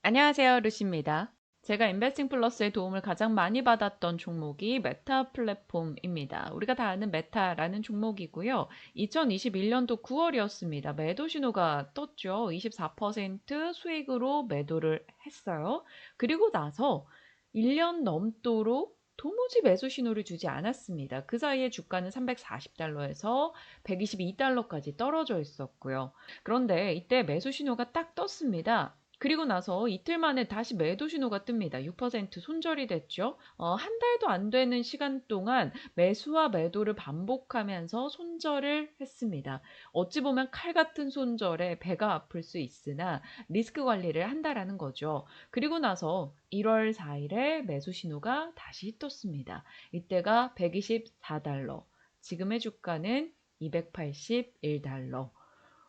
안녕하세요, 루시입니다. 제가 인베스팅 플러스의 도움을 가장 많이 받았던 종목이 메타 플랫폼입니다. 우리가 다 아는 메타라는 종목이고요. 2021년도 9월이었습니다. 매도 신호가 떴죠. 24% 수익으로 매도를 했어요. 그리고 나서 1년 넘도록 도무지 매수 신호를 주지 않았습니다. 그 사이에 주가는 340달러에서 122달러까지 떨어져 있었고요. 그런데 이때 매수 신호가 딱 떴습니다. 그리고 나서 이틀 만에 다시 매도 신호가 뜹니다. 6% 손절이 됐죠. 한 달도 안 되는 시간 동안 매수와 매도를 반복하면서 손절을 했습니다. 어찌 보면 칼 같은 손절에 배가 아플 수 있으나 리스크 관리를 한다라는 거죠. 그리고 나서 1월 4일에 매수 신호가 다시 떴습니다. 이때가 124달러, 지금의 주가는 281달러.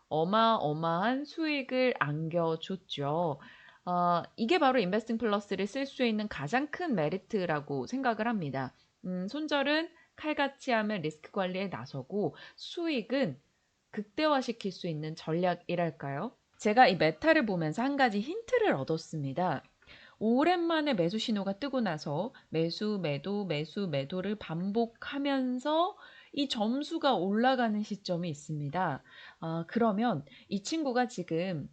어마어마한 수익을 안겨줬죠. 이게 바로 인베스팅 플러스를 쓸 수 있는 가장 큰 메리트라고 생각을 합니다. 손절은 칼같이 하면 리스크 관리에 나서고 수익은 극대화시킬 수 있는 전략이랄까요? 제가 이 메타를 보면서 한 가지 힌트를 얻었습니다. 오랜만에 매수 신호가 뜨고 나서 매수, 매도, 매수, 매도를 반복하면서 이 점수가 올라가는 시점이 있습니다. 그러면 이 친구가 지금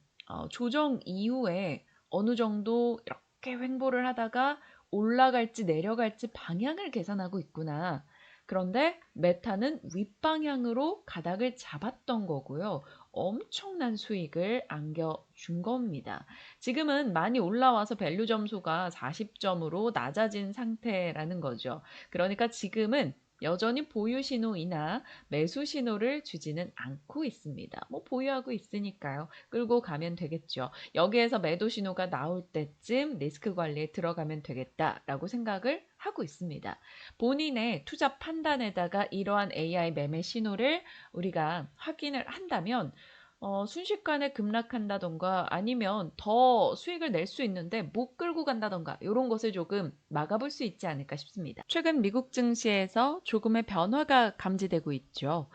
조정 이후에 어느 정도 이렇게 횡보를 하다가 올라갈지 내려갈지 방향을 계산하고 있구나. 그런데 메타는 윗방향으로 가닥을 잡았던 거고요. 엄청난 수익을 안겨준 겁니다. 지금은 많이 올라와서 밸류 점수가 40점으로 낮아진 상태라는 거죠. 그러니까 지금은 여전히 보유 신호이나 매수 신호를 주지는 않고 있습니다. 뭐 보유하고 있으니까요. 끌고 가면 되겠죠. 여기에서 매도 신호가 나올 때쯤 리스크 관리에 들어가면 되겠다라고 생각을 하고 있습니다. 본인의 투자 판단에다가 이러한 AI 매매 신호를 우리가 확인을 한다면 순식간에 급락한다던가 아니면 더 수익을 낼 수 있는데 못 끌고 간다던가 이런 것을 조금 막아볼 수 있지 않을까 싶습니다. 최근 미국 증시에서 조금의 변화가 감지되고 있죠.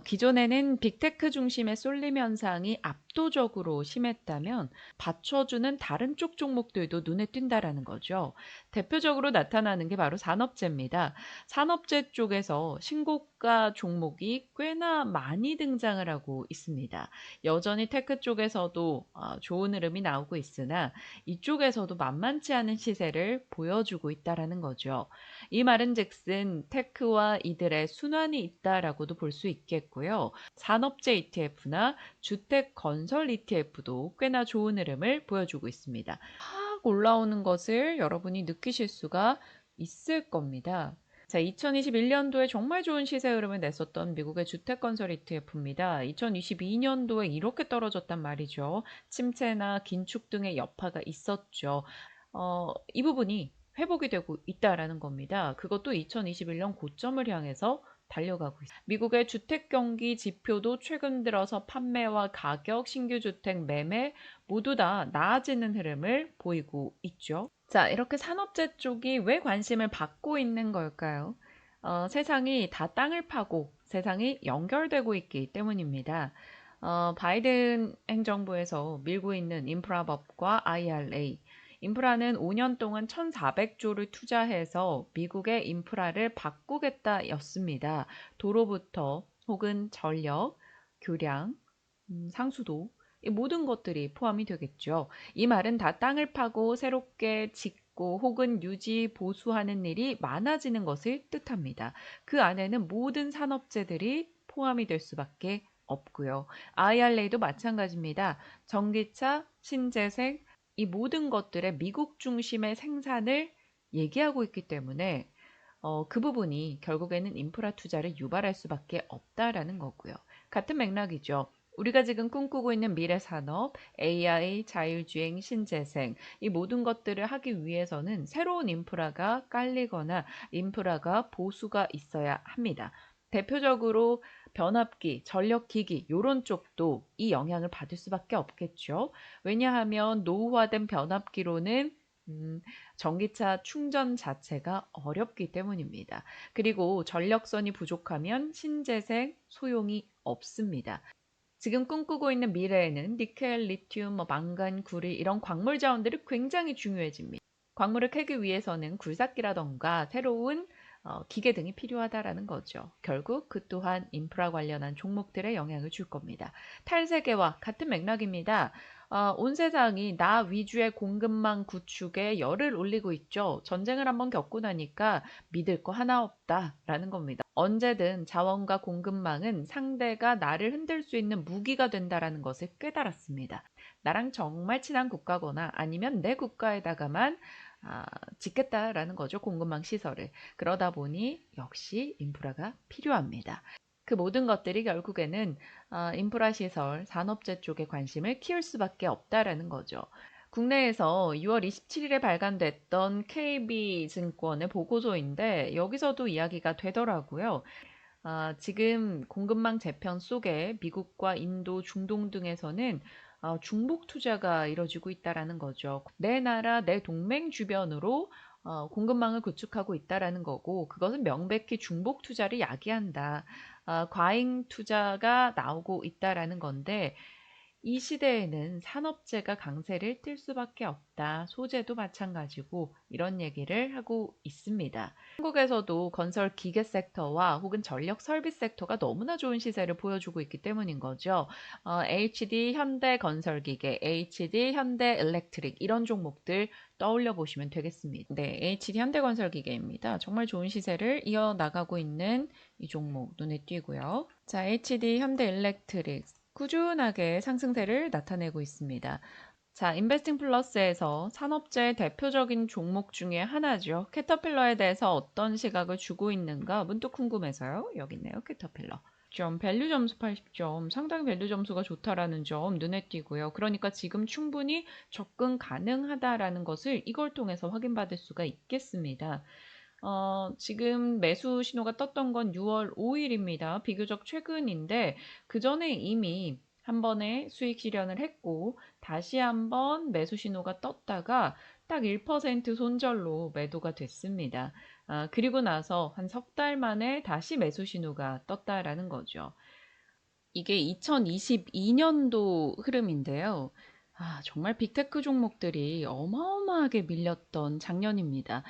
기존에는 빅테크 중심의 쏠림 현상이 압도적으로 심했다면 받쳐주는 다른 쪽 종목들도 눈에 띈다라는 거죠. 대표적으로 나타나는 게 바로 산업재입니다. 산업재 쪽에서 신고가 종목이 꽤나 많이 등장을 하고 있습니다. 여전히 테크 쪽에서도 좋은 흐름이 나오고 있으나 이쪽에서도 만만치 않은 시세를 보여주고 있다라는 거죠. 이 말은즉슨 테크와 이들의 순환이 있다라고도 볼 수 있겠고요. 산업재 ETF나 주택 건설 ETF도 꽤나 좋은 흐름을 보여주고 있습니다. 확 올라오는 것을 여러분이 느끼실 수가 있을 겁니다. 자, 2021년도에 정말 좋은 시세 흐름을 냈었던 미국의 주택건설 ETF입니다. 2022년도에 이렇게 떨어졌단 말이죠. 침체나 긴축 등의 여파가 있었죠. 이 부분이 회복이 되고 있다라는 겁니다. 그것도 2021년 고점을 향해서 달려가고 있습니다. 미국의 주택 경기 지표도 최근 들어서 판매와 가격, 신규 주택 매매 모두 다 나아지는 흐름을 보이고 있죠. 자, 이렇게 산업재 쪽이 왜 관심을 받고 있는 걸까요? 세상이 다 땅을 파고 세상이 연결되고 있기 때문입니다. 바이든 행정부에서 밀고 있는 인프라법과 IRA, 인프라는 5년 동안 1,400조를 투자해서 미국의 인프라를 바꾸겠다였습니다. 도로부터 혹은 전력, 교량, 상수도, 이 모든 것들이 포함이 되겠죠. 이 말은 다 땅을 파고 새롭게 짓고 혹은 유지, 보수하는 일이 많아지는 것을 뜻합니다. 그 안에는 모든 산업재들이 포함이 될 수밖에 없고요. IRA도 마찬가지입니다. 전기차, 신재생, 이 모든 것들의 미국 중심의 생산을 얘기하고 있기 때문에 그 부분이 결국에는 인프라 투자를 유발할 수밖에 없다라는 거고요. 같은 맥락이죠. 우리가 지금 꿈꾸고 있는 미래 산업, AI, 자율주행, 신재생, 이 모든 것들을 하기 위해서는 새로운 인프라가 깔리거나 인프라가 보수가 있어야 합니다. 대표적으로 변압기, 전력기기 이런 쪽도 이 영향을 받을 수밖에 없겠죠. 왜냐하면 노후화된 변압기로는 전기차 충전 자체가 어렵기 때문입니다. 그리고 전력선이 부족하면 신재생 소용이 없습니다. 지금 꿈꾸고 있는 미래에는 니켈, 리튬, 망간, 구리 이런 광물 자원들이 굉장히 중요해집니다. 광물을 캐기 위해서는 굴삭기라던가 새로운 기계 등이 필요하다라는 거죠. 결국 그 또한 인프라 관련한 종목들에 영향을 줄 겁니다. 탈세계와 같은 맥락입니다. 온 세상이 나 위주의 공급망 구축에 열을 올리고 있죠. 전쟁을 한번 겪고 나니까 믿을 거 하나 없다라는 겁니다. 언제든 자원과 공급망은 상대가 나를 흔들 수 있는 무기가 된다라는 것을 깨달았습니다. 나랑 정말 친한 국가거나 아니면 내 국가에다가만 짓겠다라는 거죠. 공급망 시설을. 그러다 보니 역시 인프라가 필요합니다. 그 모든 것들이 결국에는 인프라 시설, 산업재 쪽에 관심을 키울 수밖에 없다라는 거죠. 국내에서 6월 27일에 발간됐던 KB증권의 보고서인데 여기서도 이야기가 되더라고요. 지금 공급망 재편 속에 미국과 인도, 중동 등에서는 중복 투자가 이뤄지고 있다라는 거죠. 내 나라, 내 동맹 주변으로 공급망을 구축하고 있다라는 거고, 그것은 명백히 중복 투자를 야기한다. 과잉 투자가 나오고 있다라는 건데, 이 시대에는 산업재가 강세를 띨 수밖에 없다. 소재도 마찬가지고 이런 얘기를 하고 있습니다. 한국에서도 건설 기계 섹터와 혹은 전력 설비 섹터가 너무나 좋은 시세를 보여주고 있기 때문인 거죠. HD 현대 건설기계, HD 현대 일렉트릭 이런 종목들 떠올려 보시면 되겠습니다. 네, HD 현대 건설기계입니다. 정말 좋은 시세를 이어나가고 있는 이 종목 눈에 띄고요. 자, HD 현대 일렉트릭 꾸준하게 상승세를 나타내고 있습니다. 자, 인베스팅 플러스에서 산업재의 대표적인 종목 중에 하나죠. 캐터필러에 대해서 어떤 시각을 주고 있는가 문득 궁금해서요. 여기 있네요. 캐터필러. 밸류 점수 80점, 상당히 밸류 점수가 좋다라는 점 눈에 띄고요. 그러니까 지금 충분히 접근 가능하다라는 것을 이걸 통해서 확인받을 수가 있겠습니다. 지금 매수 신호가 떴던 건 6월 5일입니다. 비교적 최근인데 그 전에 이미 한 번에 수익 실현을 했고 다시 한번 매수 신호가 떴다가 딱 1% 손절로 매도가 됐습니다. 그리고 나서 한 석 달 만에 다시 매수 신호가 떴다라는 거죠. 이게 2022년도 흐름인데요. 정말 빅테크 종목들이 어마어마하게 밀렸던 작년입니다.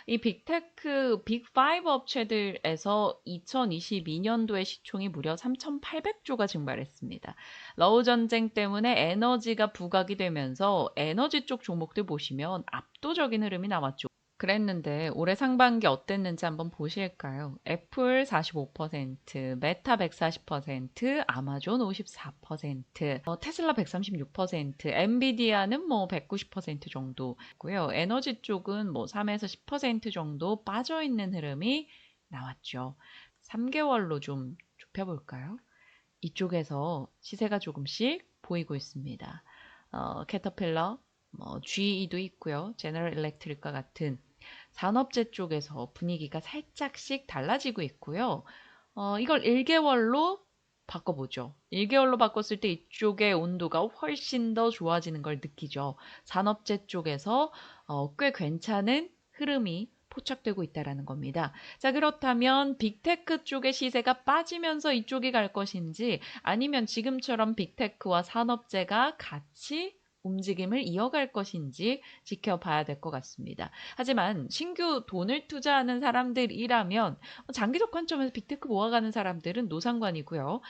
이 빅테크, 빅5 업체들에서 2022년도에 시총이 무려 3,800조가 증발했습니다. 러우 전쟁 때문에 에너지가 부각이 되면서 에너지 쪽 종목들 보시면 압도적인 흐름이 나왔죠. 그랬는데 올해 상반기 어땠는지 한번 보실까요? 애플 45%, 메타 140%, 아마존 54%, 테슬라 136%, 엔비디아는 뭐 190% 정도고요. 에너지 쪽은 뭐 3에서 10% 정도 빠져 있는 흐름이 나왔죠. 3개월로 좀 좁혀볼까요? 이쪽에서 시세가 조금씩 보이고 있습니다. 캐터필러, GE도 있고요. 제너럴 일렉트릭과 같은 산업재 쪽에서 분위기가 살짝씩 달라지고 있고요. 이걸 1개월로 바꿔보죠. 1개월로 바꿨을 때 이쪽의 온도가 훨씬 더 좋아지는 걸 느끼죠. 산업재 쪽에서 꽤 괜찮은 흐름이 포착되고 있다는 겁니다. 자, 그렇다면 빅테크 쪽의 시세가 빠지면서 이쪽이 갈 것인지 아니면 지금처럼 빅테크와 산업재가 같이 움직임을 이어갈 것인지 지켜봐야 될 것 같습니다. 하지만 신규 돈을 투자하는 사람들이라면 장기적 관점에서 빅테크 모아가는 사람들은 노상관이고요.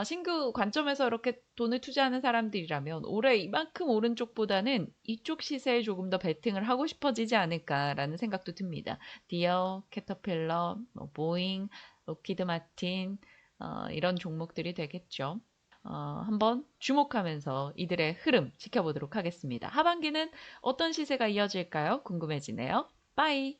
신규 관점에서 이렇게 돈을 투자하는 사람들이라면 올해 이만큼 오른 쪽보다는 이쪽 시세에 조금 더 베팅을 하고 싶어지지 않을까라는 생각도 듭니다. 디어, 캐터필러, 보잉, 로키드 마틴 이런 종목들이 되겠죠. 한번 주목하면서 이들의 흐름 지켜보도록 하겠습니다. 하반기는 어떤 시세가 이어질까요? 궁금해지네요. 빠이!